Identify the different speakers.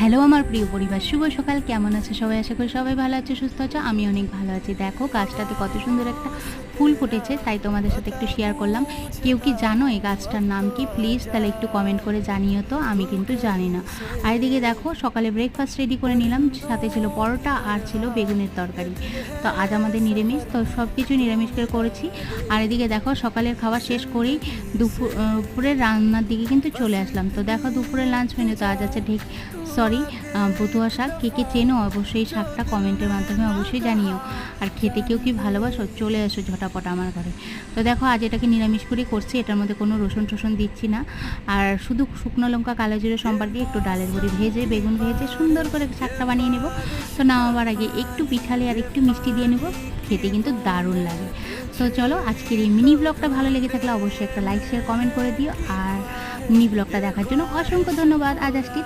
Speaker 1: Hello আমার প্রিয় পরিবার, শুভ সকাল। কেমন আছে সবাই? আশা করি সবাই ভালো আছে, সুস্থ আছে। আমি অনেক ভালো আছি। দেখো গাছটাতে কত সুন্দর একটা ফুল ফুটেছে, তাই তোমাদের সাথে একটু শেয়ার করলাম। কেউ কি জানো এই গাছটার নাম কি? প্লিজ তাহলে একটু কমেন্ট করে জানিও তো, আমি কিন্তু জানি না। আর এদিকে দেখো সকালে ব্রেকফাস্ট রেডি করে নিলাম, সাথে ছিল পরোটা আর ছিল বেগুনের তরকারি। তো আজ আমাদের নিরামিষ, তো সব কিছু নিরামিষ করে করেছি। আর এদিকে দেখো সকালের খাবার শেষ করেই দুপুরের রান্নার দিকে কিন্তু চলে আসলাম। তো দেখো দুপুরের লাঞ্চ মেনু তো আজ আছে বতুয়া শাক। কে কে চেনো অবশ্যই শাকটা কমেন্টের মাধ্যমে অবশ্যই জানিও। আর খেতে কেউ কি ভালোবাসো, চলে আসো ঝটাপট আমার ঘরে। তো দেখো আজ এটাকে নিরামিষ করেই করছি, এটার মধ্যে কোনো রসুন টসুন দিচ্ছি না। আর শুধু শুকনো লঙ্কা, কালো জিরে, সম্বার দিয়ে একটু ডালের বড়ি ভেজে, বেগুন ভেজে সুন্দর করে শাকটা বানিয়ে নেব। তো নামাবার আগে একটু পিঠালি আর একটু মিষ্টি দিয়ে নেব, খেতে কিন্তু দারুণ লাগে। তো চলো আজকের এই মিনি ব্লগটা ভালো লেগে থাকলে অবশ্যই একটা লাইক শেয়ার কমেন্ট করে দিও। আর মিনি ব্লগটা দেখার জন্য অসংখ্য ধন্যবাদ। আজ আসছি।